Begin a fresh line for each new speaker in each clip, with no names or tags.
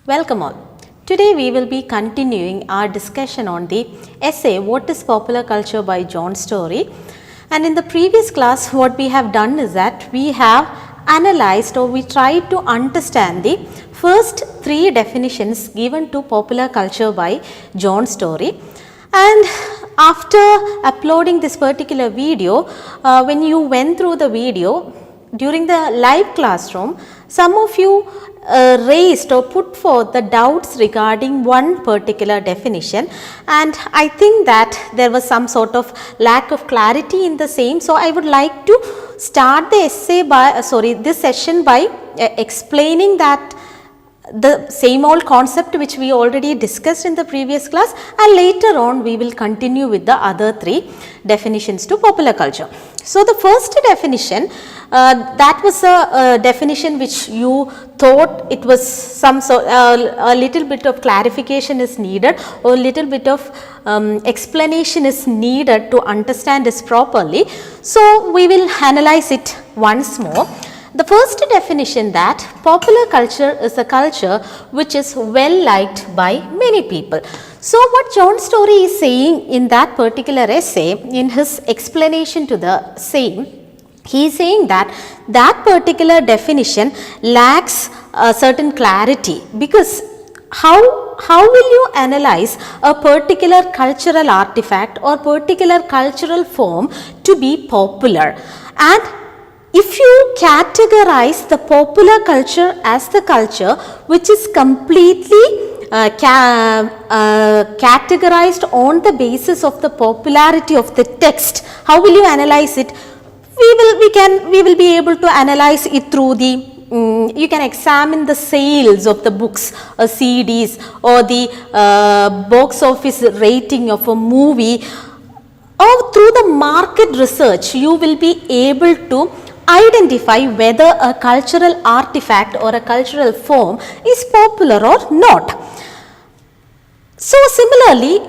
Welcome all. Today we will be continuing our discussion on the essay What is Popular Culture by John Storey. And in the previous class what we have done is that we have analyzed or we tried to understand the first three definitions given to popular culture by John Storey. And after uploading this particular video, when you went through the video during the live classroom, some of you raised or put forth the doubts regarding one particular definition, and I think that there was some sort of lack of clarity in the same. So I would like to start the essay by this session by explaining that the same old concept which we already discussed in the previous class, and later on we will continue with the other three definitions to popular culture. So the first definition, that was a definition which you thought it was a little bit of clarification is needed, or a little bit of explanation is needed to understand this properly. So we will analyze it once more. The first definition, that popular culture is a culture which is well liked by many people. So what John Storey is saying in that particular essay, in his explanation to the same, he is saying that that particular definition lacks a certain clarity, because how will you analyze a particular cultural artifact or particular cultural form to be popular? And if you categorize the popular culture as the culture which is completely categorized on the basis of the popularity of the text, how will you analyze it? We will be able to analyze it through the you can examine the sales of the books or CDs, or the box office rating of a movie, or through the market research you will be able to identify whether a cultural artifact or a cultural form is popular or not. So similarly,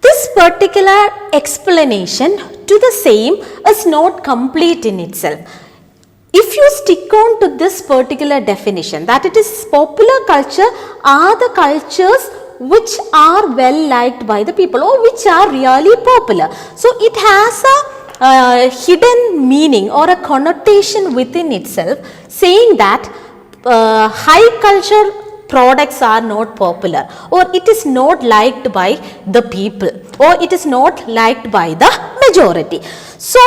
this particular explanation to the same is not complete in itself. If you stick on to this particular definition, that it is popular culture are the cultures which are well liked by the people, or which are really popular. So it has a hidden meaning or a connotation within itself, saying that high culture products are not popular, or it is not liked by the people, or it is not liked by the majority. So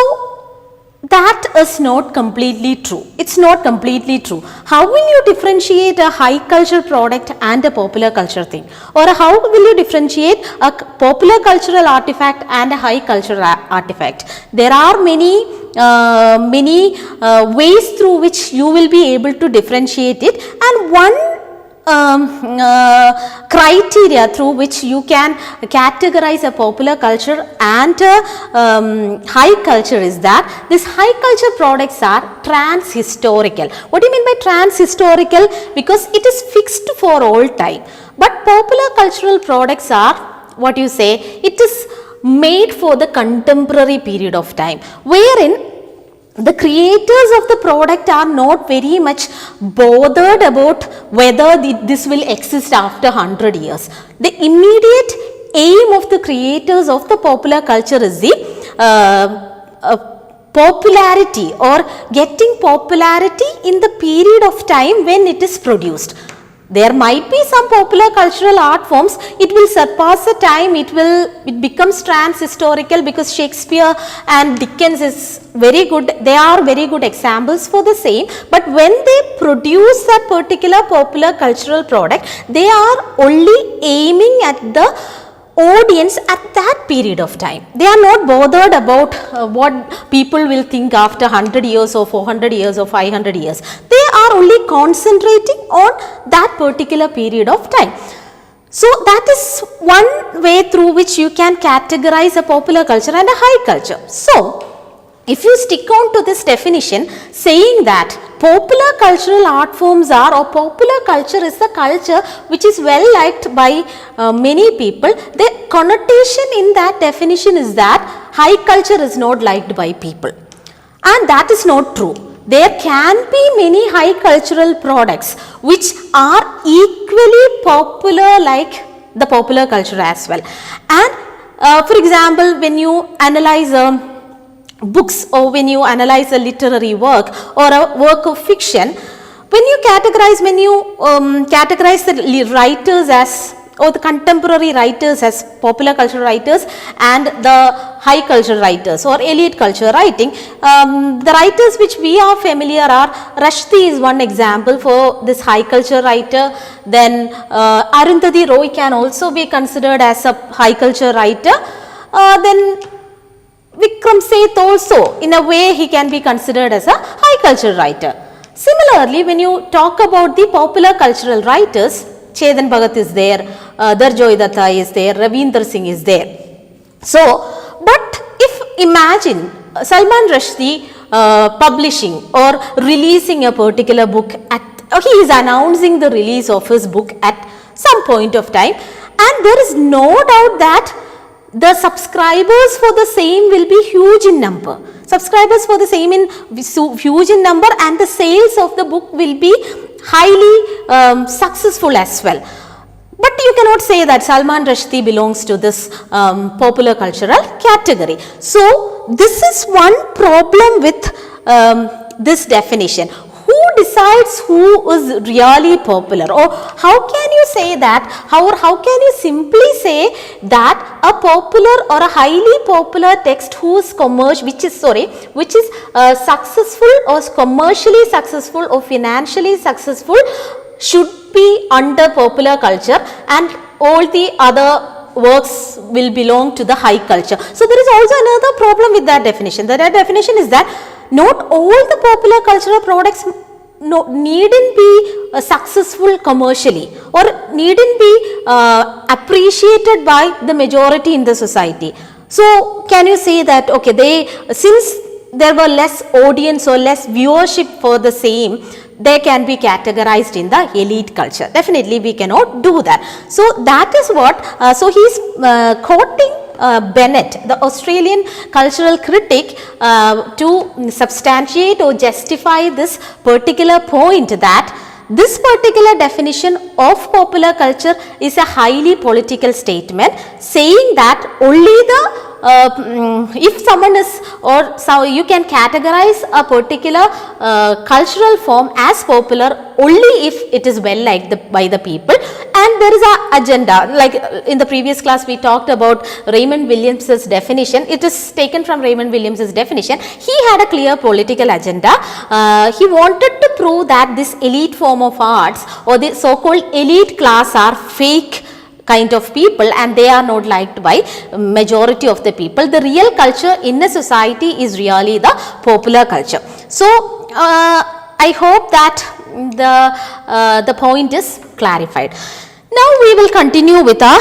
that is not completely true. It's not completely true. How will you differentiate a high culture product and a popular culture thing? Or how will you differentiate a popular cultural artifact and a high cultural artifact? There are many ways through which you will be able to differentiate it, and one criteria through which you can categorize a popular culture and high culture is that these high culture products are trans-historical. What do you mean by trans-historical? Because it is fixed for all time. But popular cultural products are, what you say, it is made for the contemporary period of time, wherein the creators of the product are not very much bothered about whether this will exist after 100 years. The immediate aim of the creators of the popular culture is the popularity, or getting popularity in the period of time when it is produced. There might be some popular cultural art forms, it will surpass the time, it becomes trans-historical, because Shakespeare and Dickens is very good, they are very good examples for the same. But when they produce that particular popular cultural product, they are only aiming at the audience at that period of time. They are not bothered about what people will think after 100 years or 400 years or 500 years. They are only concentrating on that particular period of time. So that is one way through which you can categorize a popular culture and a high culture. So if you stick on to this definition, saying that popular cultural art forms are, or popular culture is the culture which is well liked by many people, the connotation in that definition is that high culture is not liked by people. And that is not true. There can be many high cultural products which are equal equally popular like the popular culture as well. And for example, when you analyze books, or when you analyze a literary work or a work of fiction, when you categorize the writers as, or the contemporary writers as popular culture writers and the high culture writers or elite culture writing, the writers which we are familiar are, Rushdie is one example for this high culture writer. Then Arundhati Roy can also be considered as a high culture writer. Then Vikram Seth also, in a way, he can be considered as a high culture writer. Similarly, when you talk about the popular cultural writers, Chetan Bhagat is there, Darjoy Datta is there, Ravinder Singh is there. So, but if imagine Salman Rushdie publishing or releasing a particular book he is announcing the release of his book at some point of time, and there is no doubt that the subscribers for the same will be huge in number. Subscribers for the same huge in number, and the sales of the book will be highly successful as well. But you cannot say that Salman Rushdie belongs to this popular cultural category. So, this is one problem with this definition. Who decides who is really popular, or how can you say that, how can you simply say that a popular or a highly popular text which is successful or commercially successful or financially successful should be under popular culture, and all the other works will belong to the high culture. So, there is also another problem with that definition. The definition is that not all the popular cultural products needn't be successful commercially or needn't be appreciated by the majority in the society. So, can you say that, okay, since there were less audience or less viewership for the same, they can be categorized in the elite culture? Definitely we cannot do that. So, that is what, so he is quoting Bennett, the Australian cultural critic, to substantiate or justify this particular point, that this particular definition of popular culture is a highly political statement, saying that only if someone is, or so you can categorize a particular cultural form as popular only if it is well liked by the people, and there is an agenda. Like in the previous class we talked about Raymond Williams's definition. It is taken from Raymond Williams's definition. He had a clear political agenda. He wanted to prove that this elite form of arts or the so-called elite class are fake kind of people, and they are not liked by majority of the people. The real culture in a society is really the popular culture. So, I hope that the point is clarified. Now, we will continue with our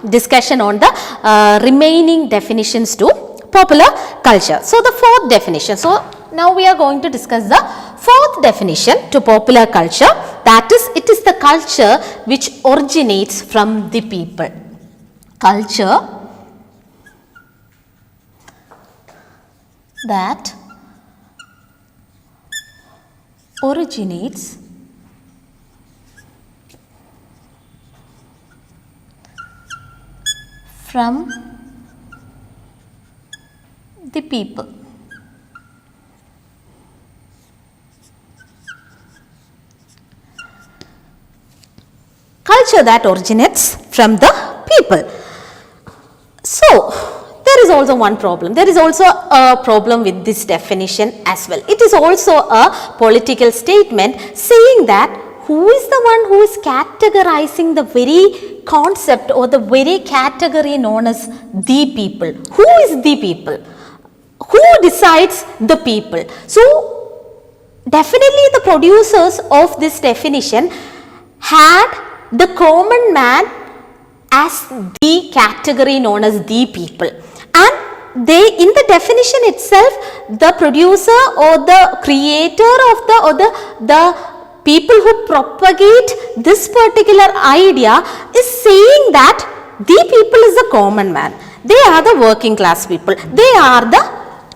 discussion on the remaining definitions to popular culture. So, the fourth definition. So, now we are going to discuss the fourth definition to popular culture, that is, it is the culture which originates from the people. Culture that originates from the people. Culture that originates from the people. So, there is also one problem. There is also a problem with this definition as well. It is also a political statement saying that who is the one who is categorizing the very concept or the very category known as the people. Who is the people? Who decides the people? So, definitely the producers of this definition had the common man as the category known as the people, and they, in the definition itself, the producer or the creator of the people who propagate this particular idea is saying that the people is the common man, they are the working class people, they are the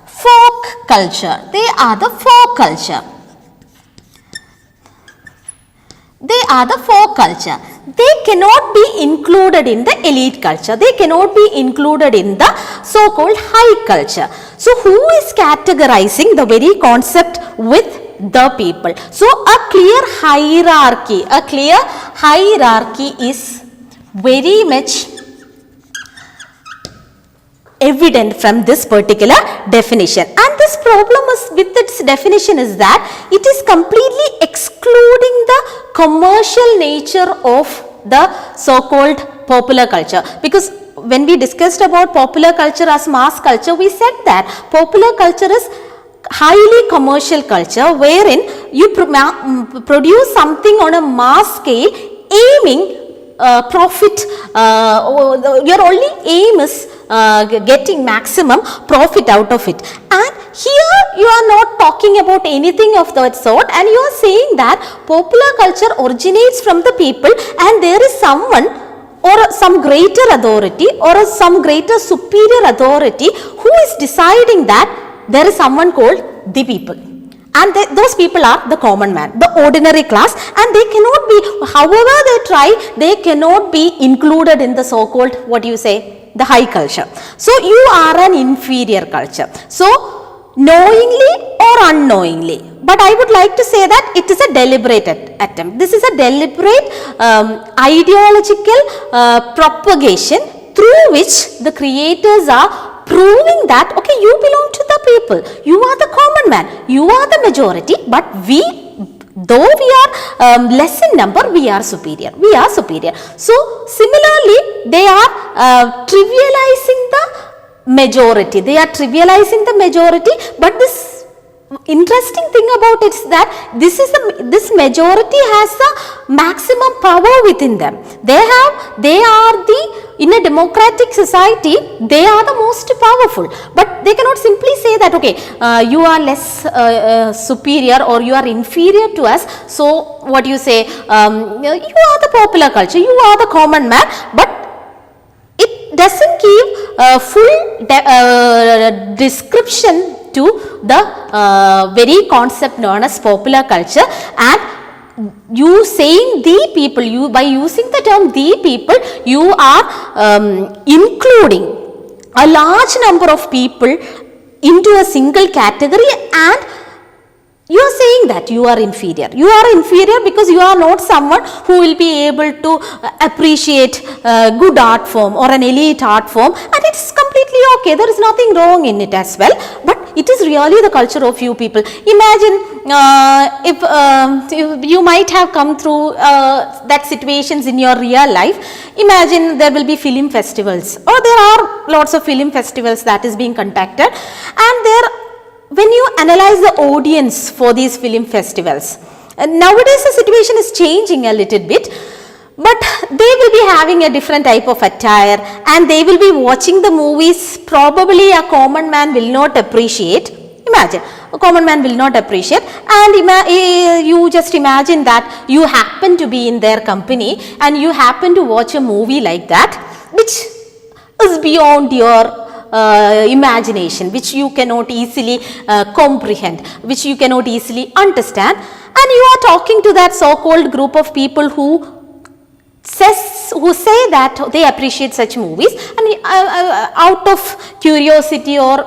folk culture, they are the folk culture. they are the folk culture. They cannot be included in the elite culture. They cannot be included in the so-called high culture. So who is categorizing the very concept with the people? So a clear hierarchy is very much evident from this particular definition, and this problem is with its definition is that it is completely excluding the commercial nature of the so-called popular culture. Because when we discussed about popular culture as mass culture, we said that popular culture is highly commercial culture wherein you produce something on a mass scale aiming profit. Your only aim is getting maximum profit out of it, and here you are not talking about anything of that sort, and you are saying that popular culture originates from the people and there is someone or some greater authority or some greater superior authority who is deciding that there is someone called the people, and those people are the common man, the ordinary class, and they cannot be, however they try, they cannot be included in the so-called, what do you say, the high culture. So you are an inferior culture. So knowingly or unknowingly, but I would like to say that it is a deliberate attempt. This is a deliberate ideological propagation through which the creators are proving that, okay, you belong to the people, you are the common man, you are the majority, but we, though we are less in number, we are superior. So similarly, they are trivializing the majority. But this interesting thing about it is that this majority has the maximum power within them. In a democratic society, they are the most powerful, but they cannot simply say that, okay, you are less superior or you are inferior to us, so what you say, you are the popular culture, you are the common man, but it doesn't give full description to the very concept known as popular culture. And you saying the people, by using the term the people, you are including a large number of people into a single category, and you are saying that you are inferior. You are inferior because you are not someone who will be able to appreciate good art form or an elite art form, and it's completely okay. There is nothing wrong in it as well, but it is really the culture of few people. Imagine if you might have come through that situations in your real life. Imagine there will be film festivals, or there are lots of film festivals that is being conducted, and there, when you analyze the audience for these film festivals, nowadays the situation is changing a little bit, but they will be having a different type of attire, and they will be watching the movies probably a common man will not appreciate. Imagine, a common man will not appreciate, and you just imagine that you happen to be in their company and you happen to watch a movie like that, which is beyond your imagination, which you cannot easily comprehend, which you cannot easily understand, and you are talking to that so-called group of people who say that they appreciate such movies, and out of curiosity or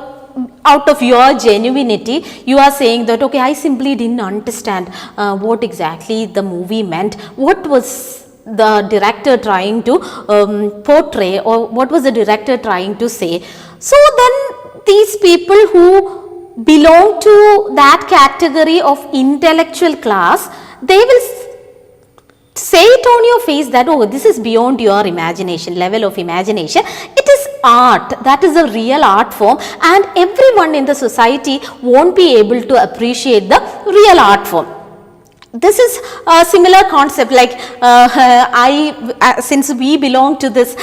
out of your genuinity, you are saying that, okay, I simply didn't understand what exactly the movie meant, what was the director trying to portray, or what was the director trying to say. So then these people who belong to that category of intellectual class, they will say it on your face that, oh, this is beyond your imagination, level of imagination. It is art, that is a real art form, and everyone in the society won't be able to appreciate the real art form. This is a similar concept, like since we belong to this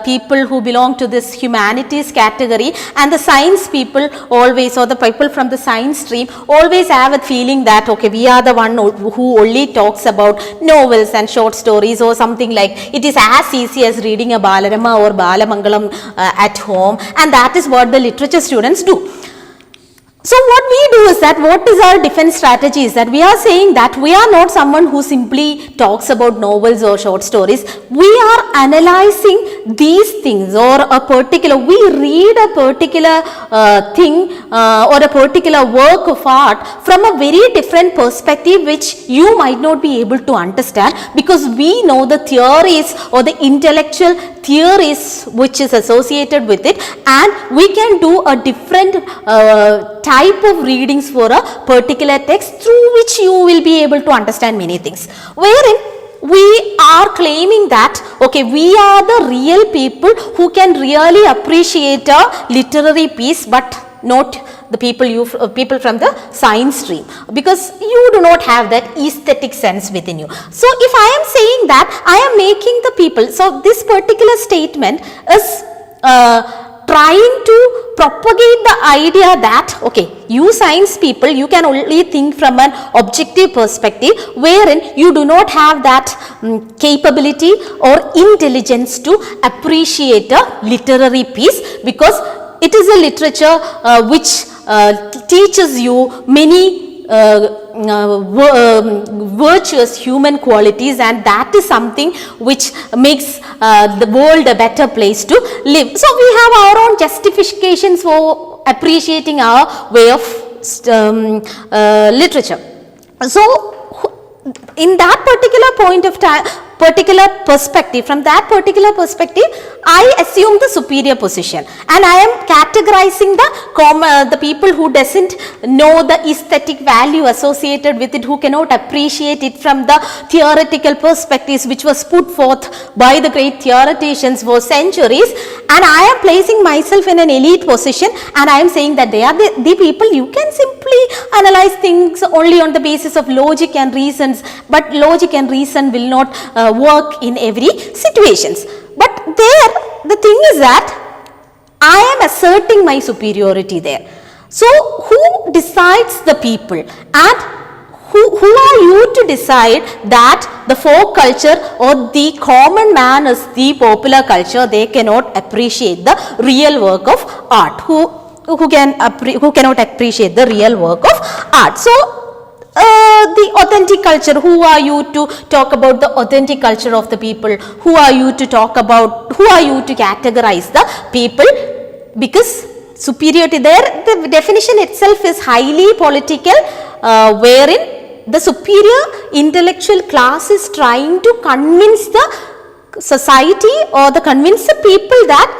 people who belong to this humanities category, and the science people always, or the people from the science stream always have a feeling that, okay, we are the one who only talks about novels and short stories or something, like it is as easy as reading a Balarama or Balamangalam at home, and that is what the literature students do. So what we do is that, what is our defense strategy is that we are saying that we are not someone who simply talks about novels or short stories. We are analyzing these things, or we read a particular thing or a particular work of art from a very different perspective, which you might not be able to understand, because we know the theories or the intellectual theories which is associated with it, and we can do a different type of readings for a particular text, through which you will be able to understand many things, wherein we are claiming that, okay, we are the real people who can really appreciate a literary piece, but not the people from the science stream, because you do not have that aesthetic sense within you. So if I am saying that, I am making the people, so this particular statement is trying to propagate the idea that, okay, you science people, you can only think from an objective perspective, wherein you do not have that capability or intelligence to appreciate a literary piece, because it is a literature which teaches you many virtuous human qualities, and that is something which makes the world a better place to live. So we have our own justifications for appreciating our way of literature. So in that particular point of time, particular perspective, from that particular perspective, I assume the superior position, and I am categorizing the people who doesn't know the aesthetic value associated with it, who cannot appreciate it from the theoretical perspectives which was put forth by the great theoreticians for centuries, and I am placing myself in an elite position, and I am saying that they are the people. You can simply analyze things only on the basis of logic and reasons, but logic and reason will not work in every situations. But there the thing is that I am asserting my superiority there. So who decides the people, and who are you to decide that the folk culture or the common man is the popular culture? They cannot appreciate the real work of art. Who cannot appreciate the real work of art? So the authentic culture, who are you to talk about the authentic culture of the people? Who are you to talk about, who are you to categorize the people? Because superiority there, the definition itself is highly political, wherein the superior intellectual class is trying to convince the society or convince the people that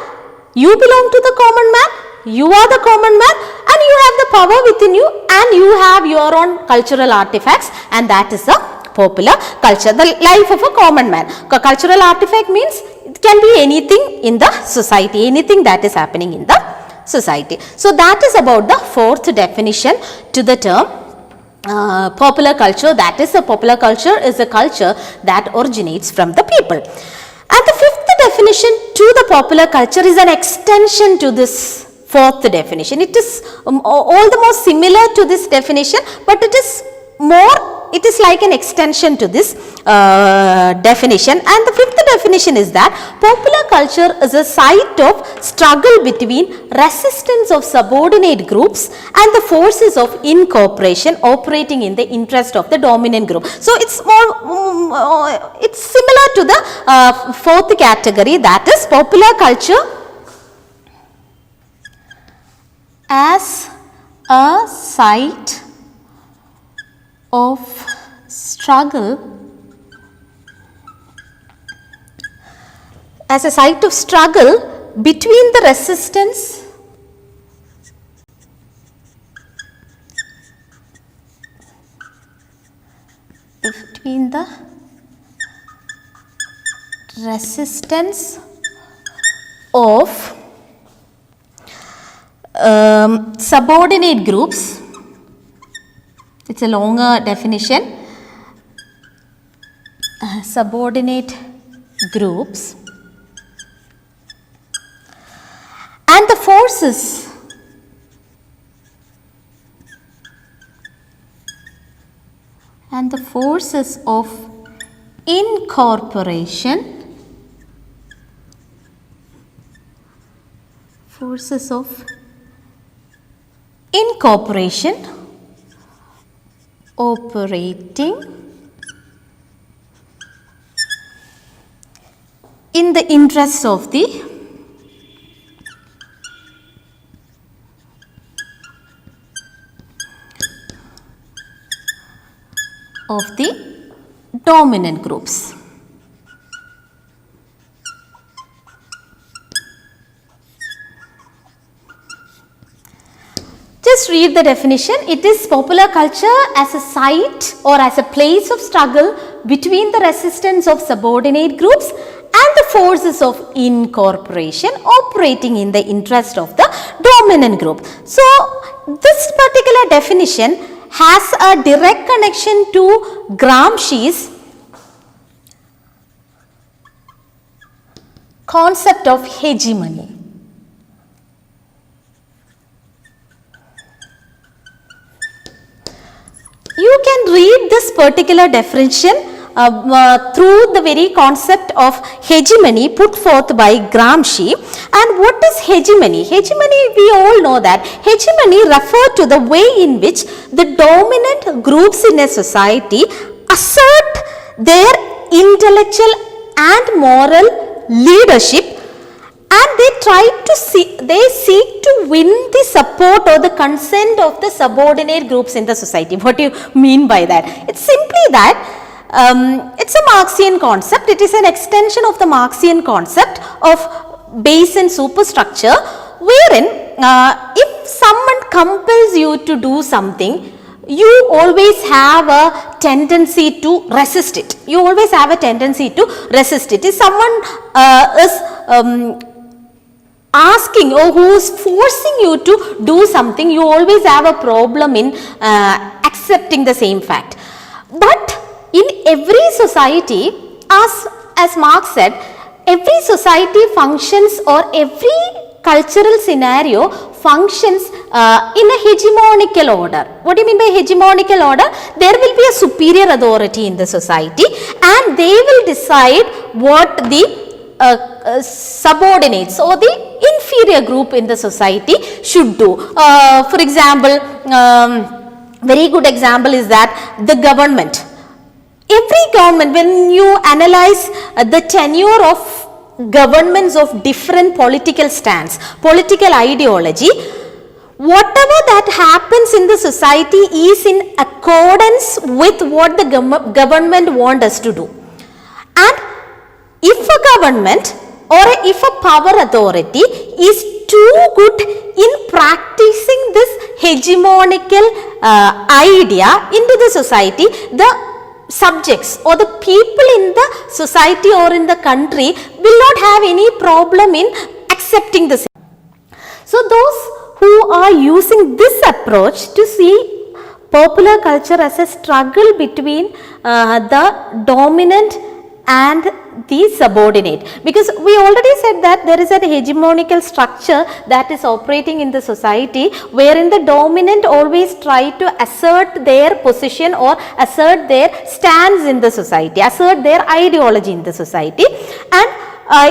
you belong to the common man, you are the common man, and you have the power within you, and you have your own cultural artifacts, and that is the popular culture, the life of a common man. Cultural artifact means it can be anything in the society, anything that is happening in the society. So that is about the fourth definition to the term popular culture. That is, the popular culture is a culture that originates from the people. And the fifth definition to the popular culture is an extension to this fourth definition. It is all the more similar to this definition, but it is like an extension to this definition. And the fifth definition is that popular culture is a site of struggle between resistance of subordinate groups and the forces of incorporation operating in the interest of the dominant group. So it's more, it's similar to the fourth category, that is popular culture as a site of struggle, between the resistance of subordinate groups. It's a longer definition. Subordinate groups and the forces of incorporation, incorporation, operating in the interests of the dominant groups. Just read the definition. It is popular culture as a site or as a place of struggle between the resistance of subordinate groups and the forces of incorporation operating in the interest of the dominant group. So, this particular definition has a direct connection to Gramsci's concept of hegemony. You can read this particular definition through the very concept of hegemony put forth by Gramsci. And what is hegemony? Hegemony, we all know that hegemony refers to the way in which the dominant groups in a society assert their intellectual and moral leadership, and they seek to win the support or the consent of the subordinate groups in the society. What do you mean by that? It's simply that it's a Marxian concept. It is an extension of the Marxian concept of base and superstructure, wherein if someone compels you to do something, you always have a tendency to resist it. You always have a tendency to resist it. If someone is asking or who is forcing you to do something, you always have a problem in accepting the same fact. But in every society, as Marx said, every society functions, or every cultural scenario functions in a hegemonical order. What do you mean by hegemonical order? There will be a superior authority in the society, and they will decide what the subordinates or the inferior group in the society should do. For example, very good example is that the government. Every government, when you analyze the tenure of governments of different political stance, political ideology, whatever that happens in the society is in accordance with what the government wants us to do. And if a government or if a power authority is too good in practicing this hegemonical idea into the society, the subjects or the people in the society or in the country will not have any problem in accepting the same. So, those who are using this approach to see popular culture as a struggle between the dominant and the subordinate, because we already said that there is a hegemonical structure that is operating in the society, wherein the dominant always try to assert their position or assert their stance in the society, assert their ideology in the society, and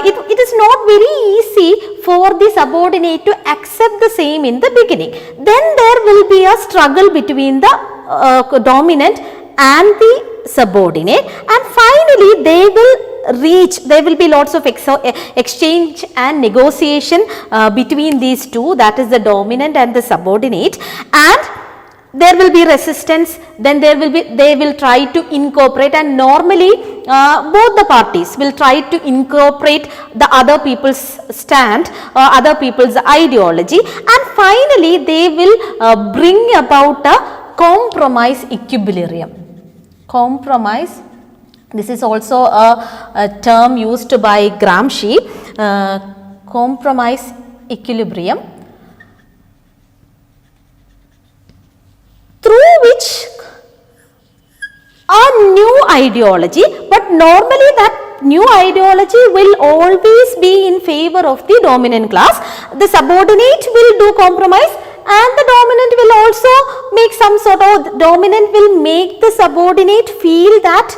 it is not very easy for the subordinate to accept the same in the beginning. Then there will be a struggle between the dominant and the subordinate, and finally there will be lots of exchange and negotiation between these two, that is the dominant and the subordinate, and there will be resistance. Then they will try to incorporate, and normally both the parties will try to incorporate the other people's stand or other people's ideology, and finally they will bring about a compromise equilibrium. Compromise, this is also a term used by Gramsci, compromise equilibrium, through which a new ideology, but normally that new ideology will always be in favor of the dominant class. The subordinate will do compromise, and the dominant will also make some sort of, dominant will make the subordinate feel that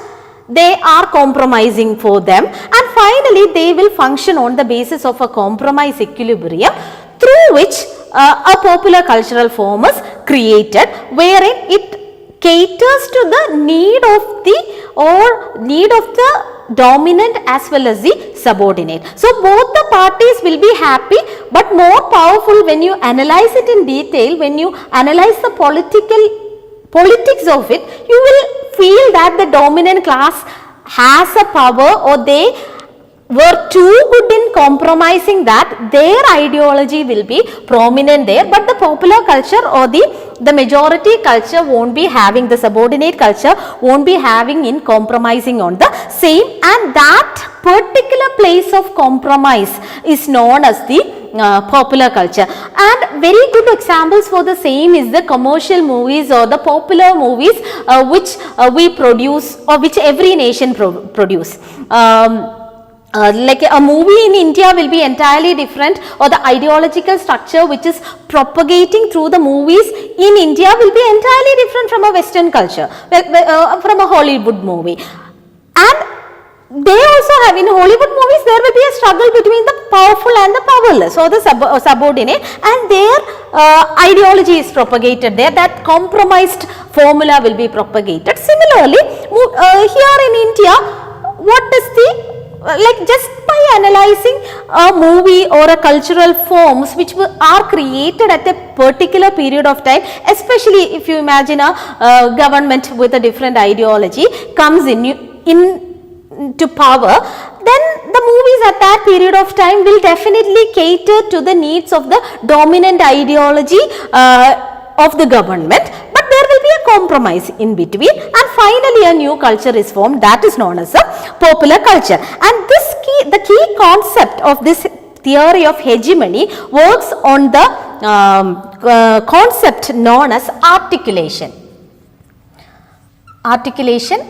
they are compromising for them, and finally they will function on the basis of a compromise equilibrium, through which a popular cultural form is created, wherein it caters to the need of the dominant as well as the subordinate. So both the parties will be happy, but more powerful when you analyze it in detail, when you analyze the politics of it, you will feel that the dominant class has a power, or they were too good in compromising that their ideology will be prominent there, but the popular culture or the majority culture won't be having, the subordinate culture won't be having in compromising on the same, and that particular place of compromise is known as the popular culture. And very good examples for the same is the commercial movies or the popular movies which we produce, or which every nation produce. Like a movie in India will be entirely different, or the ideological structure which is propagating through the movies in India will be entirely different from a Western culture, from a Hollywood movie. And they also have, in Hollywood movies there will be a struggle between the powerful and the powerless, or the subordinate, and their ideology is propagated there, that compromised formula will be propagated. Similarly, here in India, what is the just by analyzing a movie or a cultural forms which are created at a particular period of time, especially if you imagine a government with a different ideology comes into power, then the movies at that period of time will definitely cater to the needs of the dominant ideology of the government, but there will be a compromise in between, and finally a new culture is formed, that is known as a popular culture. And the key concept of this theory of hegemony works on the concept known as articulation. Articulation,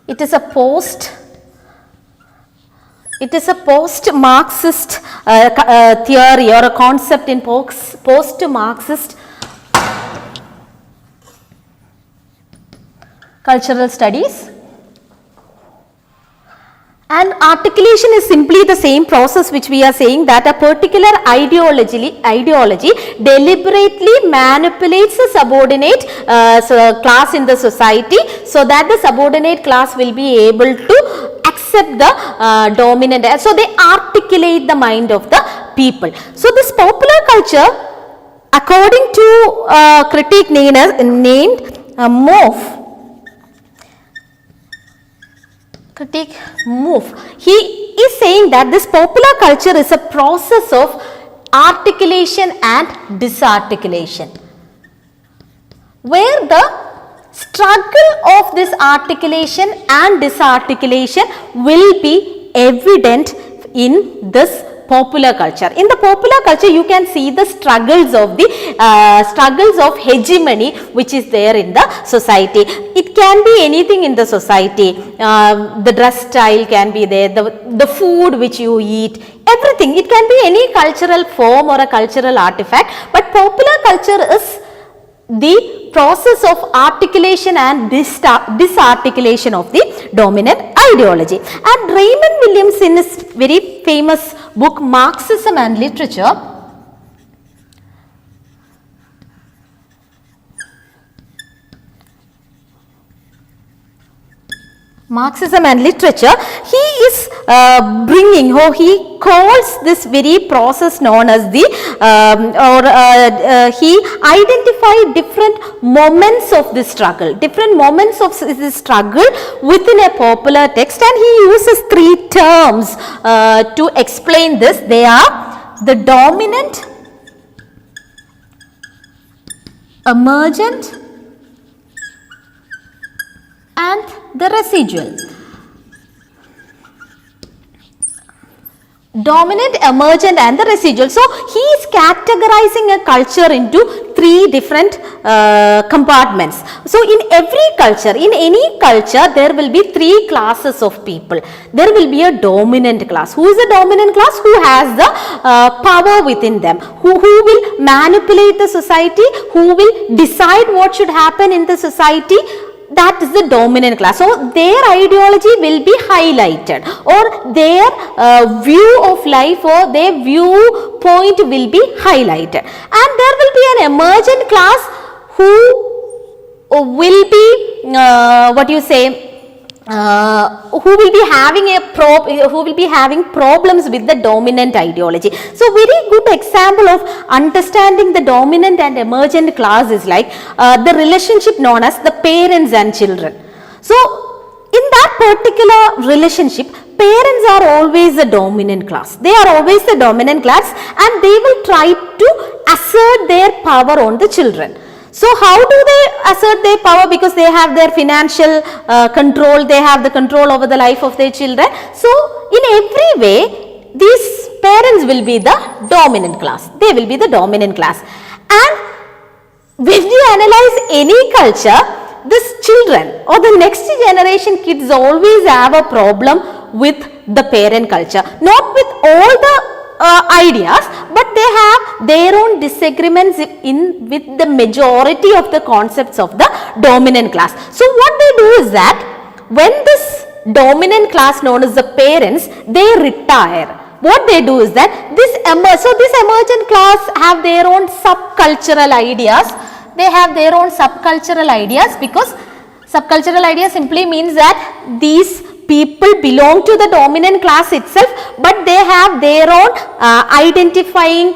it is a post-Marxist theory, or a concept in post-Marxist cultural studies. And articulation is simply the same process which we are saying, that a particular ideology deliberately manipulates the subordinate class in the society, so that the subordinate class will be able to accept the dominant. So they articulate the mind of the people. So this popular culture, according to a critic named Mouffe, he is saying that this popular culture is a process of articulation and disarticulation, where the struggle of this articulation and disarticulation will be evident in this popular culture. In the popular culture, you can see the struggles of hegemony which is there in the society. It can be anything in the society. The dress style can be there, the food which you eat, everything. It can be any cultural form or a cultural artifact, but popular culture is the process of articulation and disarticulation of the dominant ideology. And Raymond Williams, in his very famous book Marxism and Literature, he is he calls this very process known as the he identified different moments of this struggle, within a popular text, and he uses 3 terms to explain this. They are the dominant, emergent, and the residual. Dominant, emergent, and the residual. So he is categorizing a culture into 3 different compartments. So in every culture, in any culture, there will be 3 classes of people. There will be a dominant class. Who is the dominant class? Who has the power within them, who will manipulate the society, who will decide what should happen in the society, that is the dominant class. So their ideology will be highlighted, or their view of life or their viewpoint will be highlighted, and there will be an emergent class who will be who will be having problems with the dominant ideology. So very good example of understanding the dominant and emergent class is like the relationship known as the parents and children. So in that particular relationship, parents are always the dominant class. They are always the dominant class, and they will try to assert their power on the children. So how do they assert their power? Because they have their financial control, they have the control over the life of their children. So in every way, these parents will be the dominant class. They will be the dominant class. And when you analyze any culture, these children or the next generation kids always have a problem with the parent culture. Not with all the ideas, but they have their own disagreements with the majority of the concepts of the dominant class. So what they do is that when this dominant class known as the parents, they retire. What they do is that this emergent class have their own subcultural ideas. They have their own subcultural ideas, because subcultural ideas simply means that these people belong to the dominant class itself, but they have their own identifying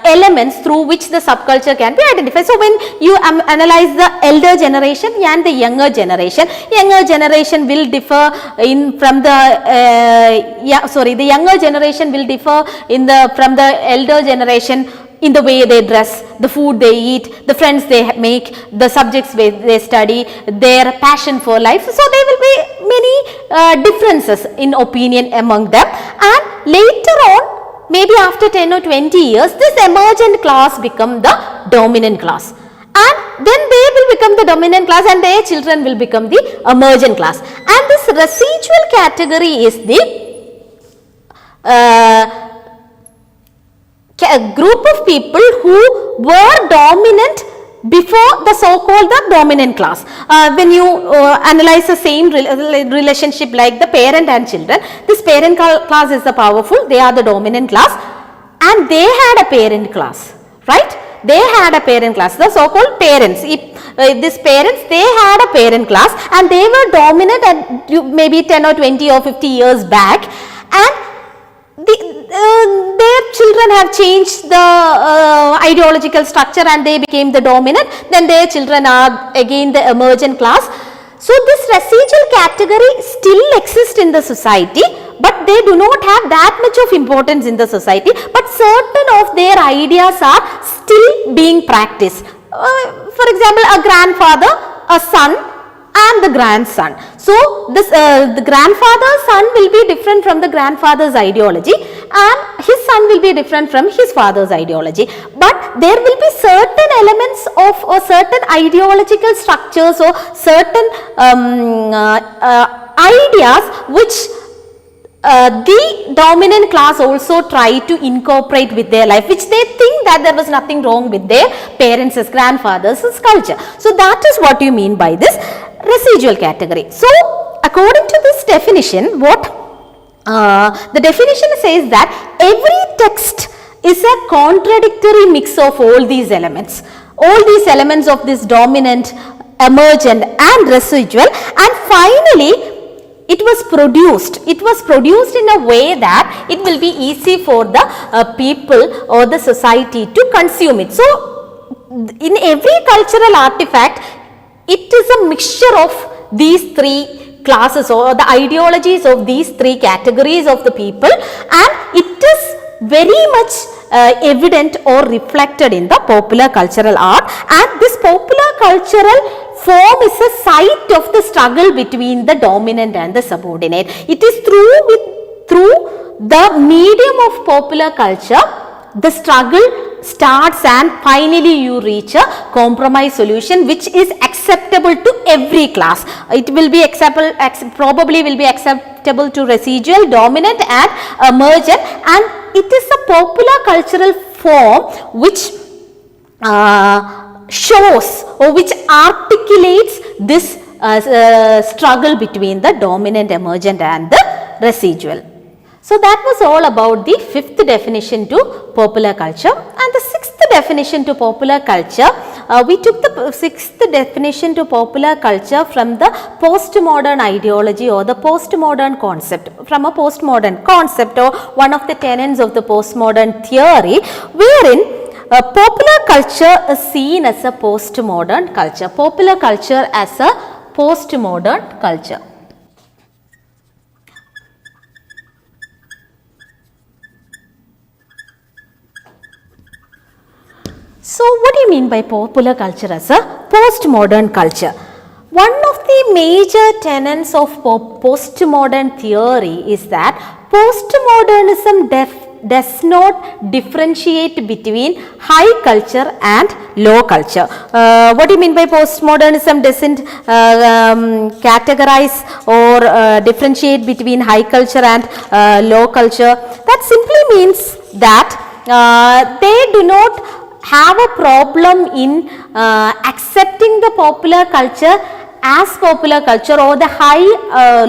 elements through which the subculture can be identified. So when you analyze the elder generation and the younger generation will differ from the the younger generation will differ from the elder generation in the way they dress, the food they eat, the friends they make, the subjects they study, their passion for life. So there will be many differences in opinion among them, and later on, maybe after 10 or 20 years, this emergent class become the dominant class, and then they will become the dominant class and their children will become the emergent class. And this residual category is the a group of people who were dominant before the so-called the dominant class. When you analyze the same relationship like the parent and children, this parent class is the powerful, they are the dominant class, and they had a parent class, right? They had a parent class, the so-called parents. These parents, they had a parent class and they were dominant at maybe 10 or 20 or 50 years back, and their children have changed the ideological structure and they became the dominant. Then their children are again the emergent class. So this residual category still exists in the society, but they do not have that much of importance in the society, but certain of their ideas are still being practiced. For example, a grandfather, a son, and the grandson. So this the grandfather's son will be different from the grandfather's ideology, and his son will be different from his father's ideology. But there will be certain elements of or certain ideological structures or certain ideas which the dominant class also try to incorporate with their life, which they think that there was nothing wrong with their parents' grandfathers' culture. So that is what you mean by this residual category. So according to this definition, what the definition says that every text is a contradictory mix of all these elements. All these elements of this dominant, emergent and residual, and finally it was produced in a way that it will be easy for the people or the society to consume it. So in every cultural artifact, it is a mixture of these three classes or the ideologies of these three categories of the people, and it is very much evident or reflected in the popular cultural art. And this popular cultural form is a site of the struggle between the dominant and the subordinate. It is through the medium of popular culture the struggle starts, and finally you reach a compromise solution which is acceptable to every class. It will be probably will be acceptable to residual, dominant and emergent, and it is a popular cultural form which shows or which articulates this struggle between the dominant, emergent and the residual. So that was all about the fifth definition to popular culture. And the sixth definition to popular culture, we took the sixth definition to popular culture from the postmodern ideology or the postmodern concept, from a postmodern concept or one of the tenets of the postmodern theory, wherein popular culture is seen as a postmodern culture. Popular culture as a postmodern culture. So, what do you mean by popular culture as a postmodern culture? One of the major tenets of postmodern theory is that postmodernism does not differentiate between high culture and low culture. What do you mean by postmodernism doesn't categorize or differentiate between high culture and low culture? That simply means that they do not have a problem in accepting the popular culture as popular culture or the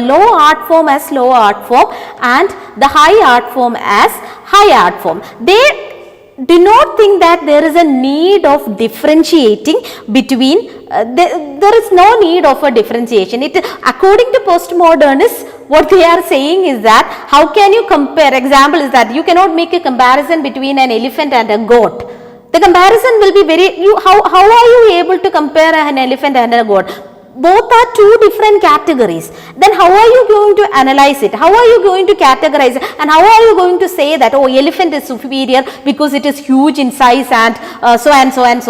low art form as low art form and the high art form as high art form. They do not think that there is a need of differentiating between, there is no need of a differentiation. According to postmodernists, what they are saying is that how can you compare, example is that you cannot make a comparison between an elephant and a goat. The comparison will be how are you able to compare an elephant and a goat? Both are two different categories. Then how are you going to analyze it? How are you going to categorize it? And how are you going to say that, oh, elephant is superior because it is huge in size and so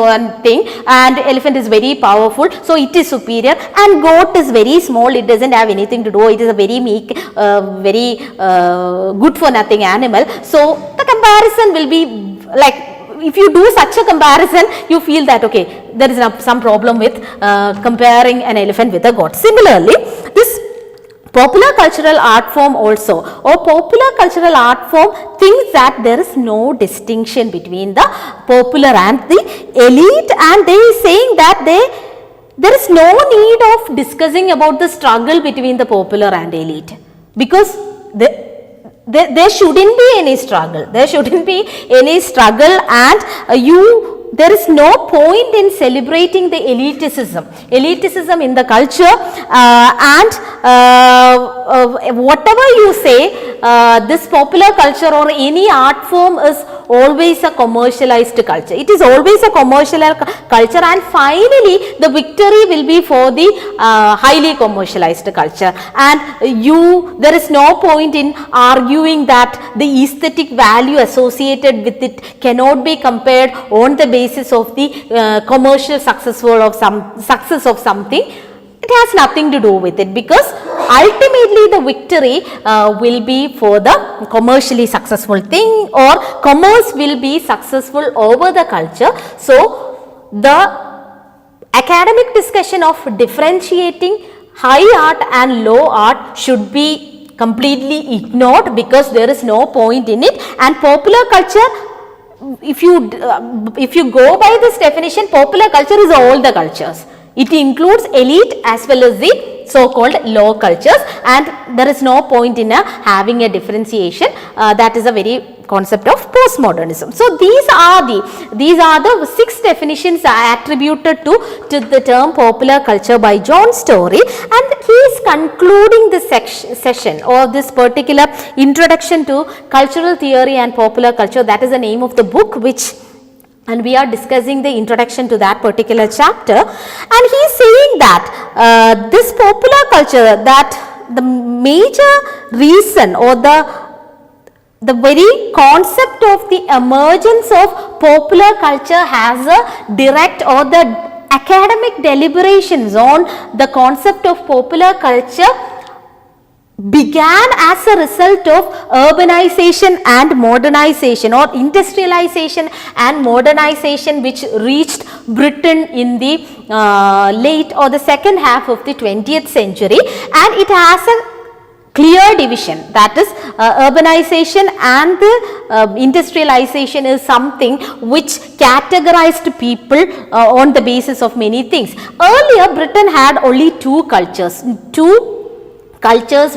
on thing, and elephant is very powerful, so it is superior, and goat is very small, it doesn't have anything to do, it is a very meek, very good for nothing animal. So the comparison will be like, if you do such a comparison, you feel that okay, there is some problem with comparing an elephant with a goat. Similarly, this popular cultural art form also, or popular cultural art form thinks that there is no distinction between the popular and the elite, and they is saying that there is no need of discussing about the struggle between the popular and elite, because there shouldn't be any struggle. There shouldn't be any struggle, and there is no point in celebrating the elitism in the culture, and whatever you say, this popular culture or any art form is always a commercialized culture. It is always a commercial culture, and finally the victory will be for the highly commercialized culture, and there is no point in arguing that the aesthetic value associated with it cannot be compared on the basis of the commercial success of something. It has nothing to do with it, because ultimately the victory will be for the commercially successful thing, or commerce will be successful over the culture. So the academic discussion of differentiating high art and low art should be completely ignored, because there is no point in it. And popular culture, if you go by this definition, popular culture is all the cultures. It includes elite as well as the so-called low cultures, and there is no point in having a differentiation. That is a very concept of postmodernism. So these are the 6 definitions attributed to the term popular culture by John Storey, and he is concluding this session or this particular introduction to cultural theory and popular culture. That is the name of the book, and we are discussing the introduction to that particular chapter, and he is saying that this popular culture, that the major reason or the very concept of the emergence of popular culture has a direct, or the academic deliberations on the concept of popular culture began as a result of urbanization and modernization, or industrialization and modernization, which reached Britain in the late or the second half of the 20th century, and it has a clear division, that is urbanization and the industrialization is something which categorized people on the basis of many things. Earlier Britain had only two cultures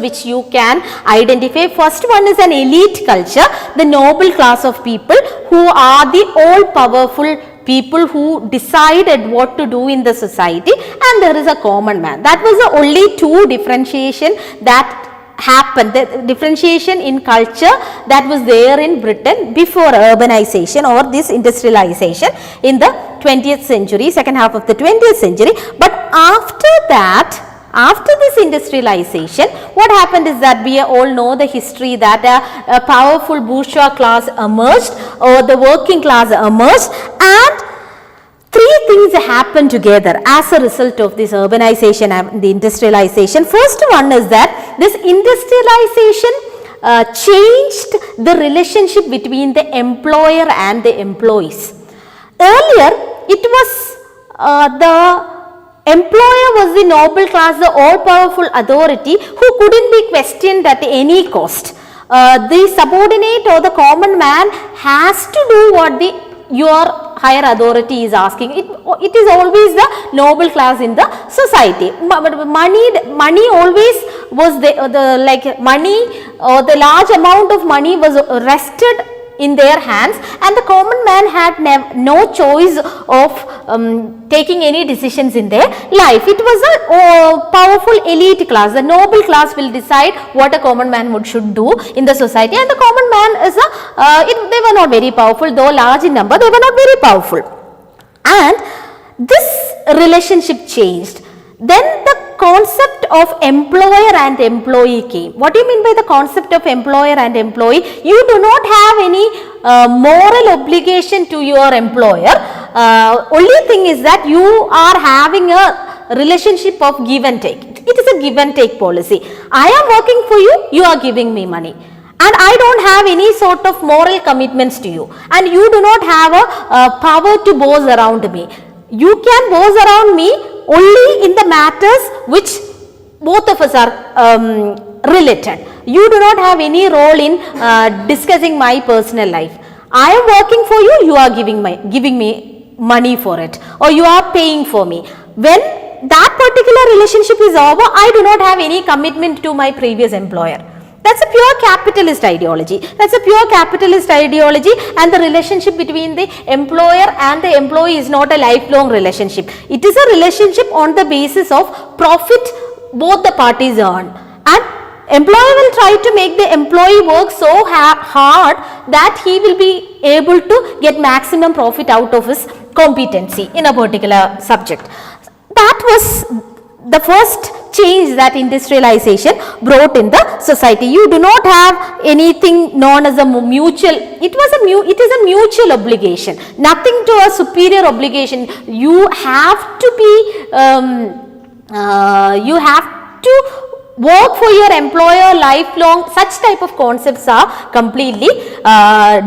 which you can identify. First one is an elite culture, the noble class of people who are the all powerful people who decided what to do in the society, and there is a common man. That was the only two differentiation that happened, the differentiation in culture that was there in Britain before urbanization or this industrialization in the 20th century, second half of the 20th century. But after that, after this industrialization, what happened is that we all know the history that a powerful bourgeois class emerged, or the working class emerged, and three things happened together as a result of this urbanization and the industrialization. First one is that this industrialization changed the relationship between the employer and the employees. Earlier, it was the employer was the noble class, the all-powerful authority who couldn't be questioned at any cost. The subordinate or the common man has to do what your higher authority is asking. It is always the noble class in the society. Money always was the like money, or the large amount of money was rested in their hands, and the common man had no choice of taking any decisions in their life. It was a powerful elite class. The noble class will decide what a common man should do in the society, and the common man is they were not very powerful, though large in number, they were not very powerful. And this relationship changed. Then the concept of employer and employee came. What do you mean by the concept of employer and employee? You do not have any moral obligation to your employer. Only thing is that you are having a relationship of give and take. It is a give and take policy. I am working for you, you are giving me money. And I don't have any sort of moral commitments to you. And you do not have a power to boss around me. You can boss around me only in the matters which both of us are related. You do not have any role in discussing my personal life. I am working for you, you are giving me money for it, or you are paying for me. When that particular relationship is over, I do not have any commitment to my previous employer. That's a pure capitalist ideology. That's a pure capitalist ideology, and the relationship between the employer and the employee is not a lifelong relationship. It is a relationship on the basis of profit both the parties earn. And employer will try to make the employee work so hard that he will be able to get maximum profit out of his competency in a particular subject. That was the first change that industrialization brought in the society. You do not have anything known as a mutual, it is a mutual obligation, nothing to a superior obligation. You have to work for your employer lifelong. Such type of concepts are completely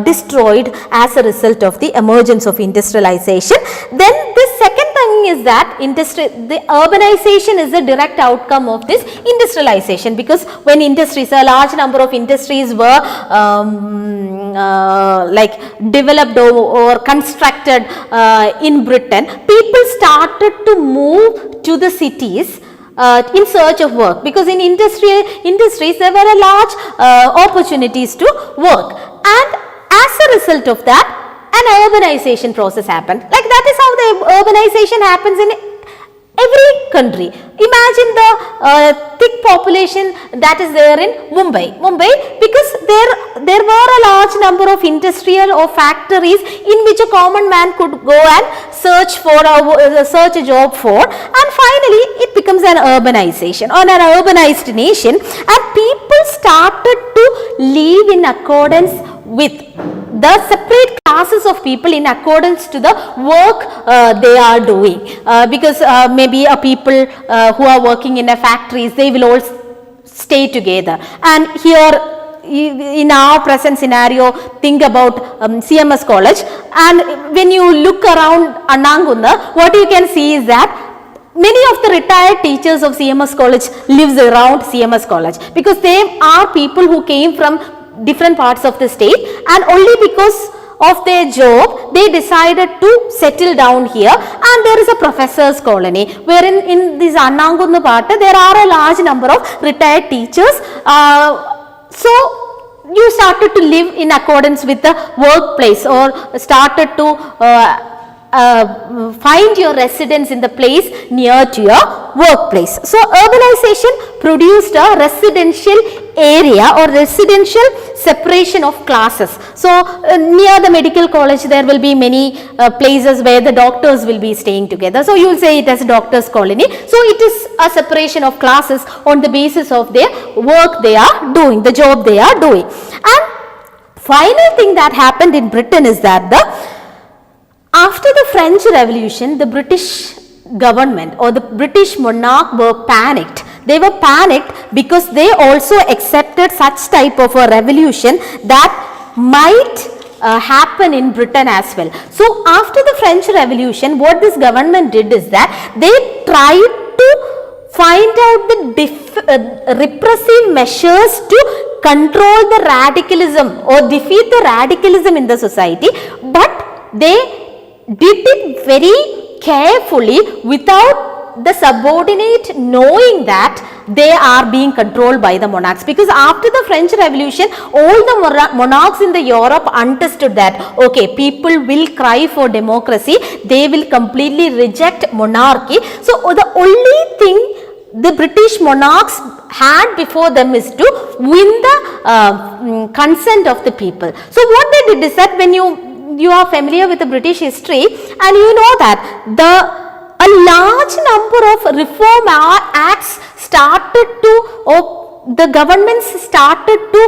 destroyed as a result of the emergence of industrialization. Then the second thing is that the urbanization is a direct outcome of this industrialization, because when a large number of industries were like developed or constructed in Britain, people started to move to the cities in search of work, because in industries there were a large opportunities to work, and as a result of that an urbanization process happened. Like that is how the urbanization happens in every country. Imagine the thick population that is there in Mumbai, because there were a large number of industrial or factories in which a common man could go and search a job for, and finally it becomes an urbanization or an urbanized nation, and people started to live in accordance with the separate classes of people in accordance to the work they are doing, because maybe people who are working in a factories, they will all stay together. And here in our present scenario, think about CMS college, and when you look around Annangunda, what you can see is that many of the retired teachers of CMS College lives around CMS College, because they are people who came from different parts of the state, and only because of their job they decided to settle down here, and there is a professors colony wherein in this Annangunnu part there are a large number of retired teachers. So you started to live in accordance with the workplace, or started to find your residence in the place near to your workplace. So urbanization produced a residential area or residential separation of classes. So near the medical college there will be many places where the doctors will be staying together. So you will say it as doctors colony. So it is a separation of classes on the basis of their work they are doing, the job they are doing. And final thing that happened in Britain is that after the French Revolution, the British government or the British monarch were panicked. They were panicked because they also accepted such type of a revolution that might happen in Britain as well. So after the French Revolution, what this government did is that they tried to find out the repressive measures to control the radicalism or defeat the radicalism in the society, but they did it very carefully without the subordinate knowing that they are being controlled by the monarchs. Because after the French Revolution, all the monarchs in the Europe understood that okay, people will cry for democracy, they will completely reject monarchy. So the only thing the British monarchs had before them is to win the consent of the people. So what they did is that, when you are familiar with the British history, and you know that a large number of reform acts started to, or the governments started to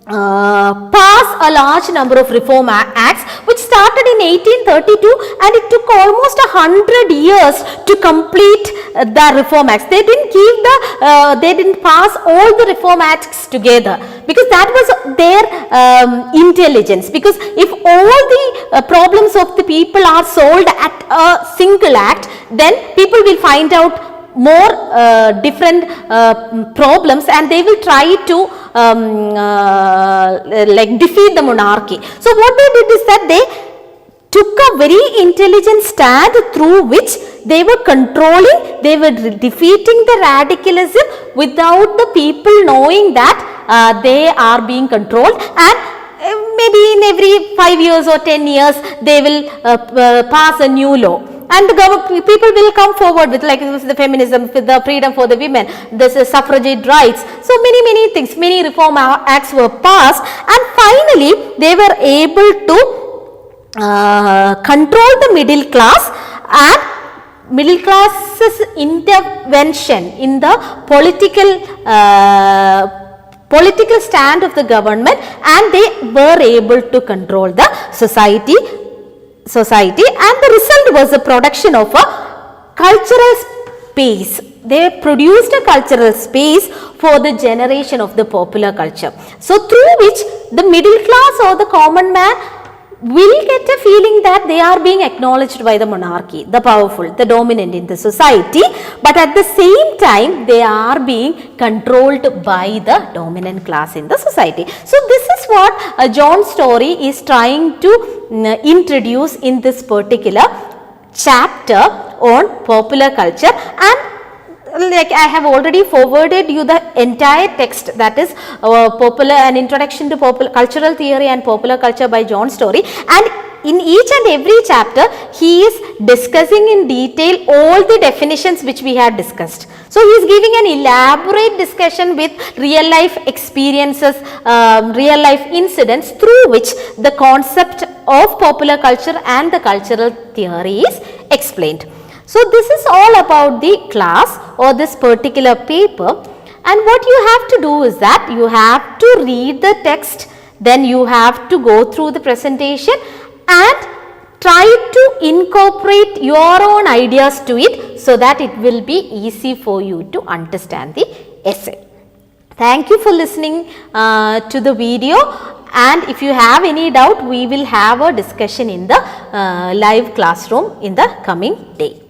pass a large number of reform acts, which started in 1832, and it took almost 100 years to complete the reform acts. They didn't pass all the reform acts together, because that was their intelligence. Because if all the problems of the people are solved at a single act, then people will find out more different problems, and they will try to defeat the monarchy. So what they did is that they took a very intelligent stand through which they were controlling, they were defeating the radicalism without the people knowing that they are being controlled. And maybe in every 5 years or 10 years they will pass a new law, and the people will come forward with, like the feminism, with the freedom for the women, this is suffragette rights. So many things, many reform acts were passed, and finally they were able to control the middle class, and middle class's intervention in the political stand of the government, and they were able to control the society, and the result was the production of a cultural space. They produced a cultural space for the generation of the popular culture. So through which the middle class or the common man will get a feeling that they are being acknowledged by the monarchy, the powerful, the dominant in the society, but at the same time they are being controlled by the dominant class in the society. So this is what John Storey is trying to introduce in this particular chapter on popular culture. And like I have already forwarded you the entire text, that is an introduction to cultural theory and popular culture by John Storey, and in each and every chapter he is discussing in detail all the definitions which we had discussed. So he is giving an elaborate discussion with real life experiences, real life incidents, through which the concept of popular culture and the cultural theory is explained. So this is all about the class or this particular paper, and what you have to do is that you have to read the text, then you have to go through the presentation and try to incorporate your own ideas to it, so that it will be easy for you to understand the essay. Thank you for listening to the video, and if you have any doubt, we will have a discussion in the live classroom in the coming day.